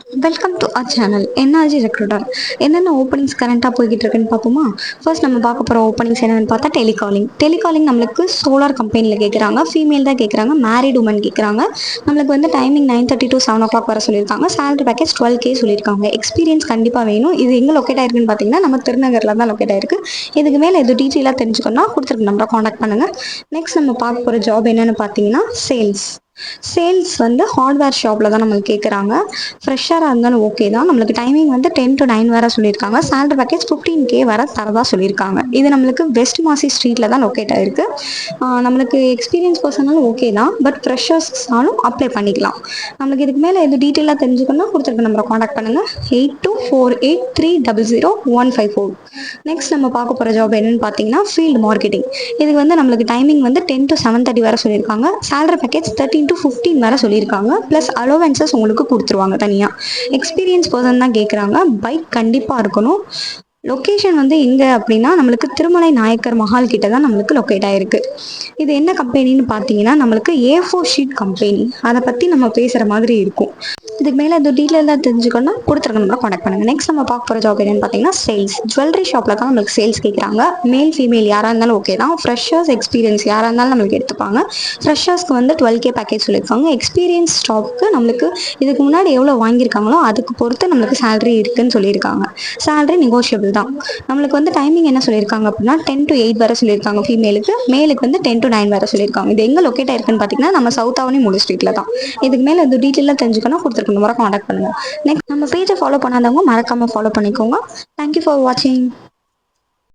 Welcome to our channel NRG recruiter. என்னென்ன openings கரண்ட்டாக போய்கிட்டு இருக்குன்னு பார்ப்போமா? ஃபர்ஸ்ட் நம்ம பார்க்க போகிற ஓப்பனிங்ஸ் என்னென்னு பார்த்தா டெலிகாலிங் நம்மளுக்கு சோலார் கம்பெனியில் கேட்குறாங்க. ஃபீமேல் தான் கேட்குறாங்க, மேரிட் உமன் கேட்குறாங்க. நம்மளுக்கு வந்து டைமிங் 9:30 to 7 o'clock வர சொல்லியிருக்காங்க. சேலரி பேக்கேஜ் 12K சொல்லியிருக்காங்க. எக்ஸ்பீரியன்ஸ் கண்டிப்பாக வேணும். இது எங்கே லொக்கேட் ஆயிருக்குன்னு பார்த்தீங்கன்னா நம்ம திருநகரில் தான் லொக்கேட் ஆயிருக்கு. இதுக்கு மேலே எது டீட்டெயிலாக தெரிஞ்சுக்கணும்னா கொடுத்துருக்கு நம்பரை காண்டாக்ட் பண்ணுங்கள். நெக்ஸ்ட் நம்ம பார்க்க போகிற ஜாப் என்னென்னு பார்த்தீங்கன்னா சேல்ஸ் வந்து ஹார்ட்வேர் ஷாப்பில் தான் நம்மளுக்கு கேட்குறாங்க. ஃப்ரெஷ்ஷராக இருந்தாலும் ஓகே தான். நம்மளுக்கு டைமிங் வந்து 10 to 9 வர சொல்லியிருக்காங்க. சேலரி பேக்கேஜ் 15K வர தரதா சொல்லியிருக்காங்க. இது நம்மளுக்கு வெஸ்ட் மாசி ஸ்ட்ரீட்டில் தான் லொக்கேட் ஆகிருக்கு. நம்மளுக்கு எக்ஸ்பீரியன்ஸ் பர்சனாலும் ஓகே தான், பட் ஃப்ரெஷர்ஸ்னாலும் அப்ளை பண்ணிக்கலாம். நம்மளுக்கு இதுக்கு மேலே எது டீட்டெயிலாக தெரிஞ்சுக்கணும்னா கொடுத்துருக்க நம்பரை காண்டாக்ட் பண்ணுங்கள். 8248300154. நெக்ஸ்ட் நம்ம பார்க்க போகிற ஜாப் என்னென்னு பார்த்தீங்கன்னா ஃபீல்டு மார்க்கெட்டிங். இதுக்கு வந்து நம்மளுக்கு டைமிங் வந்து 10 to 7:30 வர சொல்லியிருக்காங்க. சேலரி பேக்கேஜ் 13 to 15 வர சொல்லியிருக்காங்க. ப்ளஸ் அலோவன்சஸ் உங்களுக்கு கொடுத்துருவாங்க தனியாக. எக்ஸ்பீரியன்ஸ் பர்சன் தான் கேட்குறாங்க. பைக் கண்டிப்பாக இருக்கணும். லொக்கேஷன் வந்து எங்கே அப்படின்னா நம்மளுக்கு திருமலை நாயக்கர் மஹால் கிட்ட தான் நம்மளுக்கு லொக்கேட் ஆகிருக்கு. இது என்ன கம்பெனின்னு பார்த்தீங்கன்னா நம்மளுக்கு A4 ஷீட் கம்பெனி. அதை பற்றி நம்ம பேசுகிற மாதிரி இருக்கும். இதுக்கு மேலே இது டீட்டெயிலாக தெரிஞ்சுக்கணும்னா கொடுத்துருக்க நம்பரை காண்டாக்ட் பண்ணுங்கள். நெக்ஸ்ட் நம்ம பார்க்க போகிற ஜாப் என்னென்னு பார்த்தீங்கன்னா சேல்ஸ். ஜுவல்லரி ஷாப்பில் தான் நம்மளுக்கு சேல்ஸ் கேட்குறாங்க. மேல் ஃபீமேல் யாராக இருந்தாலும் ஓகே தான். ஃப்ரெஷர்ஸ் எக்ஸ்பீரியன்ஸ் யாராக இருந்தாலும் நம்மளுக்கு எடுத்துப்பாங்க. ஃப்ரெஷர்ஸ்க்கு வந்து 12K பேக்கேஜ் சொல்லியிருக்காங்க. எக்ஸ்பீரியன்ஸ் ஸ்டாஃப்க்கு நம்மளுக்கு இதுக்கு முன்னாடி எவ்வளோ வாங்கியிருக்காங்களோ அதுக்கு பொறுத்து நம்மளுக்கு சேலரி இருக்குன்னு சொல்லியிருக்காங்க. சேலரி நெகோஷியபிள் தான். நம்மளுக்கு வந்து டைமிங் என்ன சொல்லியிருக்காங்க அப்படின்னா 10 to 8 வர சொல்லியிருக்காங்க ஃபீமேலுக்கு. மேலுக்கு வந்து 10 to 9 வர சொல்லியிருக்காங்க. இது எங்கே லொக்கேட் ஆயிருக்குன்னு பார்த்தீங்கன்னா நம்ம சவுத் அவனி முழு ஸ்ட்ரீட்டில் தான். இதுக்கு மேலே இது டீட்டெயிலாக தெரிஞ்சுக்கணும் கொடுத்துருக்க நம்பரை காண்டாக்ட் பண்ணுங்கள். நெக்ஸ்ட் நம்ம பேஜை ஃபாலோ பண்ணாதவங்க மறக்காமல் ஃபாலோ பண்ணிக்கோங்க. தேங்க்யூ ஃபார் வாட்சிங்.